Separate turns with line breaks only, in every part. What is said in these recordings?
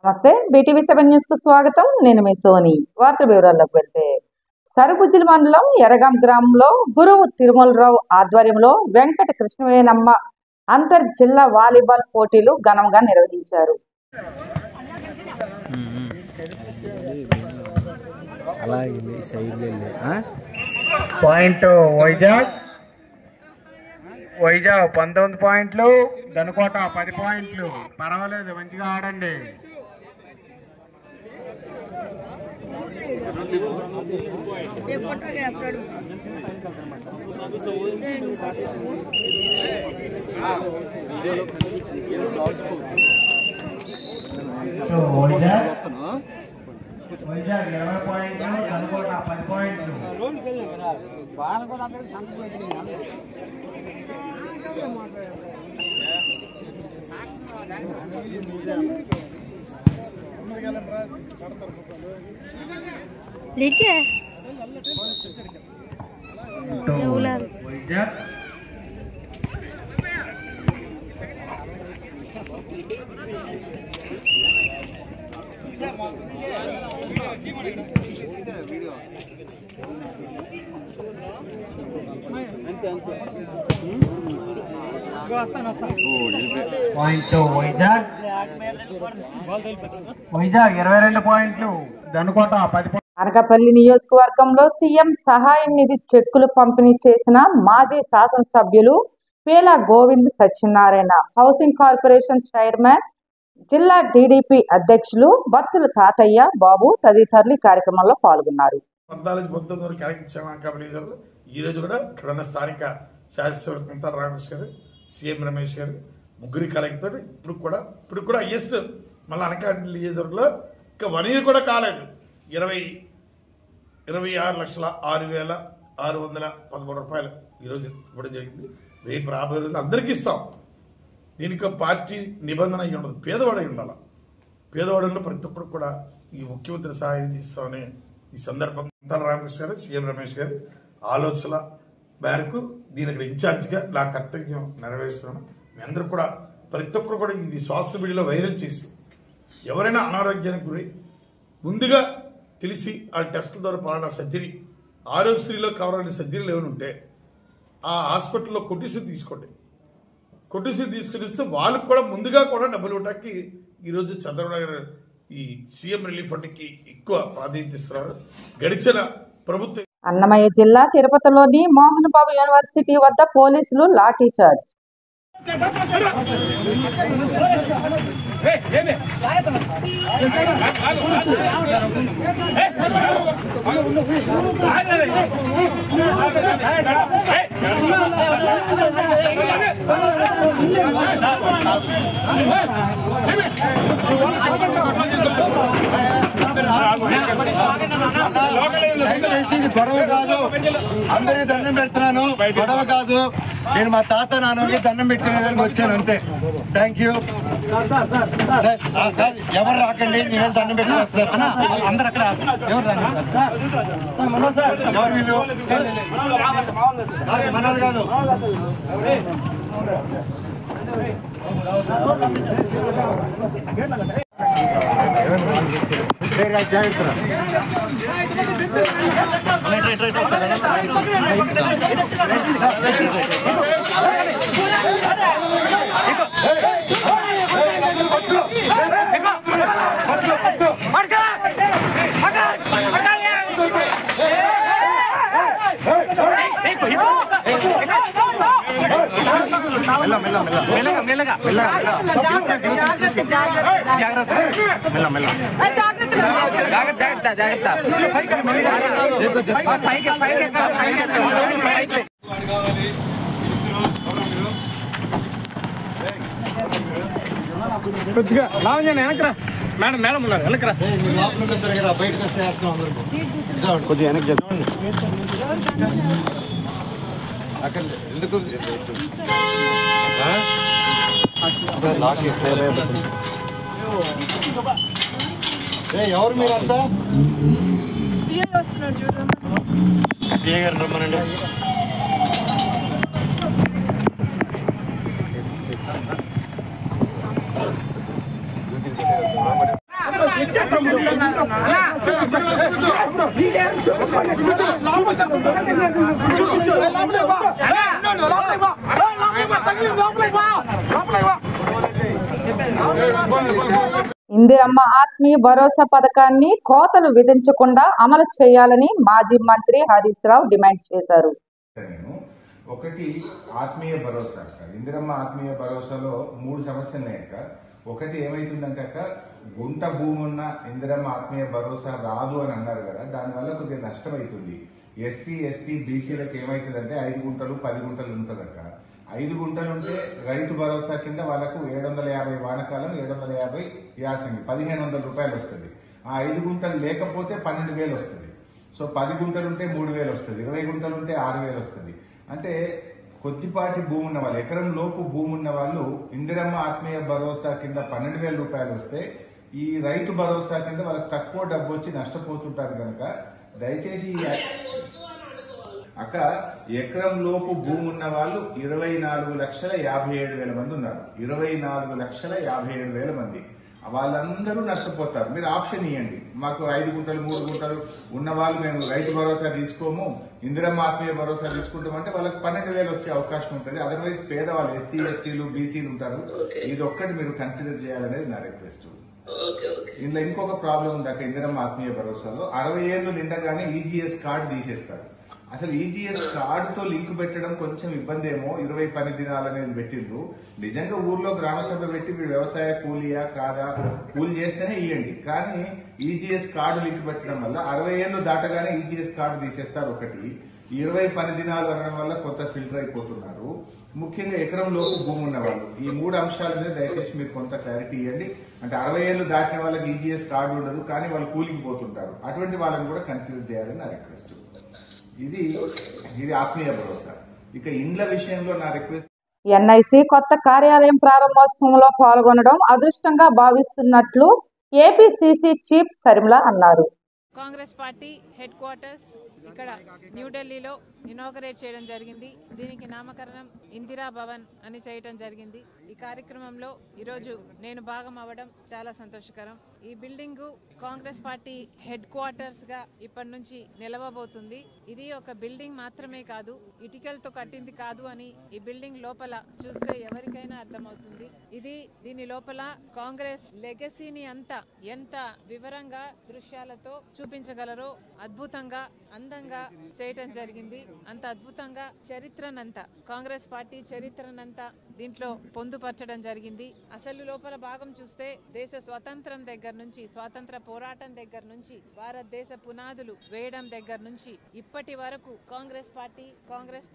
నమస్తే BTV7 news కు స్వాగతం. నేను మీ సోని. వార్త వివరాల్లోకి వెళ్తే సరుబుజ్జిలి మండలం ఎరగాం గ్రామంలో గురువు తిరుమలరావు ఆధ్వర్యంలో వెంకట కృష్ణవేణమ్మ అంతర్ జిల్లా వాలీబాల్ పోటీలు ఘనంగా నిర్వహించారు.
పాయింట్ వైజాగ్ 19 పాయింట్లు, దనుకోట 10 పాయింట్లు. పర్వాలేదు, మంచిగా ఆడండి. వైజాగ్ 20 పాయింట్లు, దనుకోట 10 పాయింట్లు. వైజాగ్ 22 పాయింట్లు, దనుకోట 10 పాయింట్లు.
అనకాపల్లి నియోజకవర్గంలో సీఎం సహాయ నిధి చెక్కులు పంపిణీ చేసిన మాజీ శాసనసభ్యులు పేల Govind Satyanarayana, housing corporation chairman, జిల్లా టీడీపీ అధ్యక్షులు బత్తుల తాతయ్య బాబు తదితరులు కార్యక్రమంలో పాల్గొన్నారు.
14-19 ఈ రోజు కూడా ఇక్కడ ఉన్న స్థానిక శాసనసభ్యులు కుంతాల రామకృష్ణ గారు, సీఎం రమేష్ గారు, ముగ్గురి కలెక్టర్తో ఇప్పుడు కూడా హైయెస్ట్ మళ్ళీ అనకాపల్లి నియోజకవర్గంలో ఇంకా 1 year కూడా కాలేదు 26,06,06,13 రూపాయలు ఈరోజు ఇవ్వడం జరిగింది. రేపు రాబోయే రోజులు అందరికీ ఇస్తాం. దీనికి పార్టీ నిబంధన అయి ఉండదు, పేదవాడై ఉండాలి. పేదవాడంలో ప్రతి ఒక్కరు కూడా ఈ ముఖ్యమంత్రి సహాయం ఇస్తామని ఈ సందర్భంగా కుంతాల రామకృష్ణ గారు, సీఎం రమేష్ గారు ఆలోచన మేరకు దీనికి ఇన్ఛార్జిగా నా కర్తవ్యం నెరవేరుస్తున్నాను. మీ అందరూ కూడా ప్రతి ఒక్కరు కూడా ఇది సోషల్ మీడియాలో వైరల్ చేసి ఎవరైనా అనారోగ్యానికి గురై ముందుగా తెలిసి ఆ టెస్టుల ద్వారా పలానా సర్జరీ ఆరోగ్యశ్రీలో కావాలని సర్జరీలు ఏమైనా ఉంటే ఆ హాస్పిటల్లో కొట్టిసి తీసుకోండి. కొట్టిసి తీసుకునిస్తే వాళ్ళకు కూడా ముందుగా కూడా డబ్బులు ఇవ్వడానికి ఈరోజు చంద్రబాబు గారు ఈ సీఎం రిలీఫ్ ఫండ్కి ఎక్కువ ప్రాధాన్యత ఇస్తున్నారు. గడిచిన ప్రభుత్వం
అన్నమయ్య జిల్లా తిరుపతిలోని మోహన్ బాబు యూనివర్సిటీ వద్ద పోలీసులు లాఠీ చార్జ్.
దయచేసి గొడవ కాదు, అందరికీ దండం పెడుతున్నాను. గొడవ కాదు, నేను మా తాత నాన్నకి దండం పెట్టుకునేదానికి వచ్చాను అంతే. Thank you. ఎవరు రాకండి, నేను దండం పెట్టుకుని వస్తారు. అందరు అక్కడ ఎవరు వీళ్ళు మనలు కాదు. జాగ్రత్త.
కొద్దిగా లావణ్య వెనకరా, మేడం ఉన్నారు వెనకరా,
బయటకు వస్తే
కొద్దిగా వెనక్కి చేద్దాం.
అక్కడ ఎందుకు ఎవరు మీరంతా? సిఐ గారు రమ్మనండి.
ఇందిరమ్మ ఆత్మీయ భరోసా పథకాన్ని కోతలు విధించకుండా అమలు చేయాలని మాజీ మంత్రి హరీష్ రావు డిమాండ్ చేశారు.
ఒకటి ఆత్మీయ భరోసా ఇందిరమ్మ ఆత్మీయ భరోసాలో 3 సమస్యలు అక్క. ఒకటి ఏమైతుందంటే అక్క, గుంట భూమి ఉన్న ఇందిరమ్మ ఆత్మీయ భరోసా రాదు అని అన్నారు కదా, దానివల్ల కొద్దిగా నష్టం అవుతుంది. ఎస్సీ ఎస్టీ బీసీలకు ఏమైతుందంటే 5 గుంటలు 10 గుంటలు ఉంటుందక్క. 5 గుంటలు ఉంటే రైతు భరోసా కింద వాళ్ళకు 750 వానకాలం 750 యాసంగి 1500 రూపాయలు వస్తుంది. ఆ 5 గుంటలు లేకపోతే 12,000 వస్తుంది. సో 10 గుంటలు ఉంటే 3,000 వస్తుంది. 20 గుంటలు ఉంటే 6,000 వస్తుంది. అంటే కొద్దిపాటి భూమి ఉన్న వాళ్ళు, ఎకరం లోపు భూమి ఉన్న వాళ్ళు ఇందిరమ్మ ఆత్మీయ భరోసా కింద 12,000 రూపాయలు వస్తే ఈ రైతు భరోసా కింద వాళ్ళకి తక్కువ డబ్బు వచ్చి నష్టపోతుంటారు కనుక దయచేసి అక్క ఎకరం లోపు భూమి ఉన్న వాళ్ళు 24,57,000 మంది ఉన్నారు. 24,57,000 మంది వాళ్ళందరూ నష్టపోతారు. మీరు ఆప్షన్ ఇవ్వండి, మాకు 5 గుంటలు 3 గుంటలు ఉన్న వాళ్ళు మేము రైతు భరోసా తీసుకోము, ఇందిరమ్మ ఆత్మీయ భరోసా తీసుకుంటామంటే వాళ్ళకి 12,000 వచ్చే అవకాశం ఉంటుంది. అదర్వైజ్ పేదవాళ్ళు ఎస్సీ ఎస్టీలు బీసీలు ఉంటారు. ఇది ఒక్కటి మీరు కన్సిడర్ చేయాలనేది నా రిక్వెస్ట్. ఇందులో ఇంకొక ప్రాబ్లం ఉంది అక్క, ఇందిరమ్మ ఆత్మీయ భరోసాలో 60 ఏళ్లు నిండగానే ఈజీఎస్ కార్డు తీసేస్తారు. అసలు ఈజీఎస్ కార్డుతో లింక్ పెట్టడం కొంచెం ఇబ్బంది ఏమో. 20 పని దినాలు అనేది పెట్టిండ్రు. నిజంగా ఊర్లో గ్రామ సభ పెట్టి వీడు వ్యవసాయ కూలియా కాదా, కూలి చేస్తేనే ఇవ్వండి. కానీ ఈజీఎస్ కార్డు లింక్ పెట్టడం వల్ల 60 ఏళ్లు దాటగానే ఈజీఎస్ కార్డు తీసేస్తారు. ఒకటి 20 పని దినాలు అనడం వల్ల కొత్త ఫిల్టర్ అయిపోతున్నారు. ముఖ్యంగా ఎకరం లోపు భూమి ఉన్న వాళ్ళు. ఈ 3 అంశాల మీద దయచేసి మీరు కొంత క్లారిటీ ఇవ్వండి. అంటే 60 ఏళ్లు దాటిన వాళ్ళకి ఈజీఎస్ కార్డు ఉండదు, కానీ వాళ్ళు కూలికి పోతుంటారు. అటువంటి వాళ్ళని కూడా కన్సిడర్ చేయాలని నా రిక్వెస్ట్. ఇది ఆత్మీయ భరోసా. ఇక ఇండ్ల విషయంలో నా రిక్వెస్ట్,
ఎన్ఐసి కొత్త కార్యాలయం ప్రారంభోత్సవంలో పాల్గొనడం అదృష్టంగా భావిస్తున్నట్లు ఏపీసీసీ చీఫ్ సరిమల అన్నారు.
కాంగ్రెస్ పార్టీ హెడ్ క్వార్టర్స్ ఇక్కడ న్యూఢిల్లీలో ఇనాగరేట్ చేయడం జరిగింది. దీనికి నామకరణం ఇందిరా భవన్ అని చేయడం జరిగింది. ఈ కార్యక్రమంలో ఈరోజు నేను భాగం అవ్వడం చాలా సంతోషకరం. ఈ building Congress party head quarters గా ఇప్పటి నుంచి నిలవబోతుంది. ఇది ఒక బిల్డింగ్ మాత్రమే కాదు, ఇటుకలతో కట్టింది కాదు అని ఈ బిల్డింగ్ లోపల చూస్తే ఎవరికైనా అర్థమవుతుంది. దీని లోపల కాంగ్రెస్ లెగసీని అంతా ఎంత వివరంగా దృశ్యాలతో చూపించగలరో అద్భుతంగా అందంగా చేయటం జరిగింది. అంత అద్భుతంగా చరిత్రనంతా, కాంగ్రెస్ పార్టీ చరిత్రనంతా దీంట్లో పొందుపరచడం జరిగింది. అసలు లోపల భాగం చూస్తే దేశ స్వాతంత్రం దగ్గర నుంచి, స్వాతంత్ర పోరాటం దగ్గర నుంచి, భారతదేశ పునాదులు వేయడం దగ్గర నుంచి ఇప్పటి వరకు కాంగ్రెస్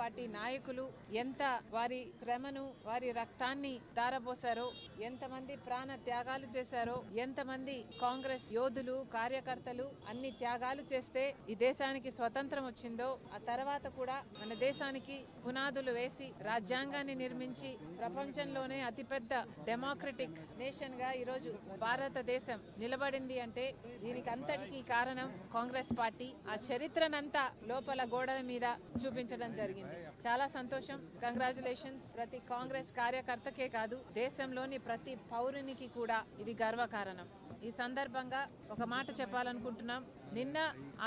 పార్టీ నాయకులు ఎంత వారి శ్రమను, వారి రక్తాన్ని ధారపోసారో, ఎంతమంది ప్రాణ త్యాగాలు చేశారో, ఎంతమంది కాంగ్రెస్ యోధులు కార్యకర్తలు అన్ని త్యాగాలు చేస్తే ఈ దేశానికి స్వతంత్రం వచ్చిందో, ఆ తర్వాత కూడా మన దేశానికి పునాదులు వేసి రాజ్యాంగాన్ని నిర్మించి ప్రపంచంలోనే అతిపెద్ద డెమోక్రటిక్ నేషన్ గా ఈరోజు భారతదేశం నిలబడింది అంటే దీనికి అంతటికీ కారణం కాంగ్రెస్ పార్టీ. ఆ చరిత్రనంతా లోపల గోడల మీద చూపించడం జరిగింది. చాలా సంతోషం. కంగ్రాచులేషన్స్. ప్రతి కాంగ్రెస్ కార్యకర్తకే కాదు, దేశంలోని ప్రతి పౌరునికి కూడా ఇది గర్వకారణం. ఈ సందర్భంగా ఒక మాట చెప్పాలనుకుంటున్నాం. నిన్న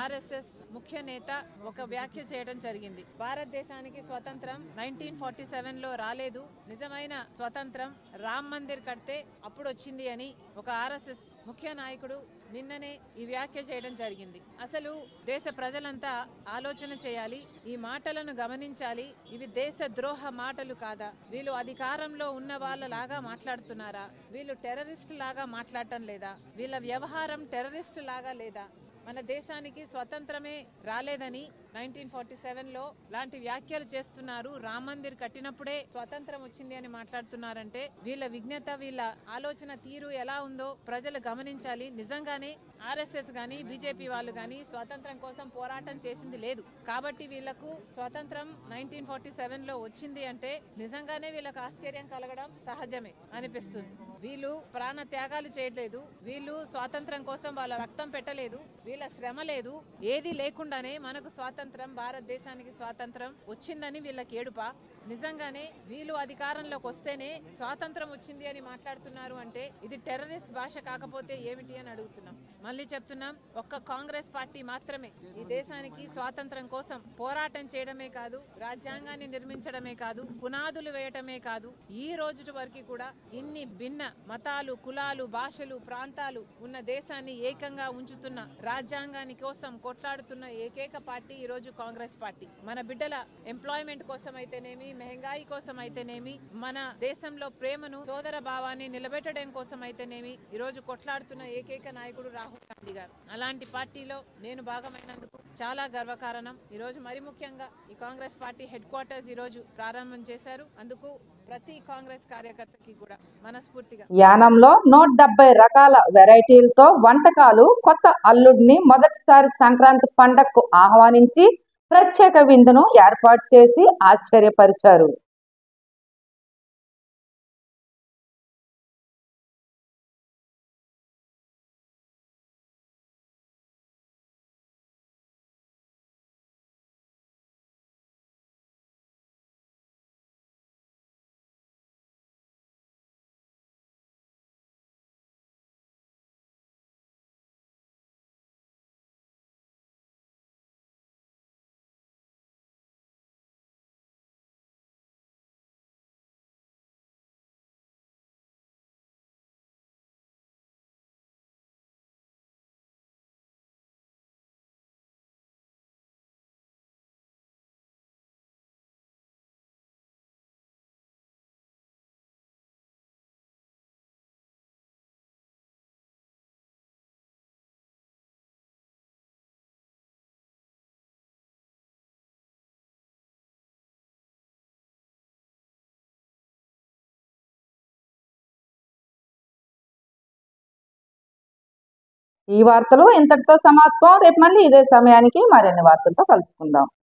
ఆర్ఎస్ఎస్ ముఖ్య నేత ఒక వ్యాఖ్య చేయడం జరిగింది. భారతదేశానికి స్వతంత్రం 1947లో రాలేదు, నిజమైన స్వతంత్రం రామ్ మందిర్ కడితే అప్పుడు వచ్చింది అని ఒక ఆర్ఎస్ఎస్ ముఖ్య నాయకుడు నిన్ననే ఈ వ్యాఖ్య చేయడం జరిగింది. అసలు దేశ ప్రజలంతా ఆలోచన చేయాలి, ఈ మాటలను గమనించాలి. ఇవి దేశ ద్రోహ మాటలు కాదా? వీళ్ళు అధికారంలో ఉన్న వాళ్ళలాగా మాట్లాడుతున్నారా? వీళ్ళు టెర్రరిస్ట్ లాగా మాట్లాడటం లేదా? వీళ్ళ వ్యవహారం టెర్రరిస్ట్ లాగా లేదా? మన దేశానికి స్వతంత్రమే రాలేదని 1947లో లాంటి వ్యాఖ్యలు చేస్తున్నారు. రామ్ మందిర్ కట్టినప్పుడే స్వతంత్రం వచ్చింది అని మాట్లాడుతున్నారంటే వీళ్ళ విజ్ఞత, వీళ్ళ ఆలోచన తీరు ఎలా ఉందో ప్రజలు గమనించాలి. నిజంగానే ఆర్ఎస్ఎస్ గాని బీజేపీ వాళ్ళు గాని స్వాతంత్రం కోసం పోరాటం చేసింది లేదు. కాబట్టి వీళ్లకు స్వాతంత్రం 1947లో వచ్చింది అంటే నిజంగానే వీళ్ళకు ఆశ్చర్యం కలగడం సహజమే అనిపిస్తుంది. వీళ్ళు ప్రాణ త్యాగాలు చేయట్లేదు, వీళ్ళు స్వాతంత్రం కోసం వాళ్ళ రక్తం పెట్టలేదు, వీళ్ళ శ్రమ లేదు, ఏది లేకుండానే మనకు స్వాతంత్రం, భారతదేశానికి స్వాతంత్రం వచ్చిందని వీళ్ళకి ఏడుపా? నిజంగానే వీళ్ళు అధికారంలోకి వస్తేనే స్వాతంత్రం వచ్చింది అని మాట్లాడుతున్నారు అంటే ఇది టెర్రరిస్ట్ భాష కాకపోతే ఏమిటి అని అడుగుతున్నాం. మళ్ళీ చెప్తున్నాం, ఒక్క కాంగ్రెస్ పార్టీ మాత్రమే ఈ దేశానికి స్వాతంత్రం కోసం పోరాటం చేయడమే కాదు, రాజ్యాంగాన్ని నిర్మించడమే కాదు, పునాదులు వేయటమే కాదు, ఈ రోజు వరకు కూడా ఇన్ని భిన్న మతాలు, కులాలు, భాషలు, ప్రాంతాలు ఉన్న దేశాన్ని ఏకంగా ఉంచుతున్న, రాజ్యాంగాన్ని కోసం కొట్లాడుతున్న ఏకైక పార్టీ ఈ రోజు కాంగ్రెస్ పార్టీ. మన బిడ్డల ఎంప్లాయ్మెంట్ కోసం అయితేనేమి, మెహంగాయి కోసం అయితేనేమి, మన దేశంలో ప్రేమను, సోదర భావాన్ని నిలబెట్టడం కోసం అయితేనేమి ఈ రోజు కొట్లాడుతున్న ఏకైక నాయకుడు రాహుల్ గాంధీ గారు. అలాంటి పార్టీలో నేను భాగమైనందుకు చాలా గర్వకారణం. ఈ రోజు మరి ముఖ్యంగా ఈ కాంగ్రెస్ పార్టీ హెడ్ క్వార్టర్స్ ఈ రోజు ప్రారంభం చేశారు. అందుకు ప్రతి కాంగ్రెస్ కార్యకర్తకి కూడా మనస్ఫూర్తిగా
యానంలో 170 రకాల వెరైటీలతో వంటకాలు కొత్త అల్లుడిని మొదటిసారి సంక్రాంతి పండగకు ఆహ్వానించి ప్రత్యేక విందును ఏర్పాటు చేసి ఆశ్చర్యపరిచారు. ఈ వార్తలు ఇంతటితో సమాప్తం. రేపు మళ్ళీ ఇదే సమయానికి మరిన్ని వార్తలతో కలుసుకుందాం.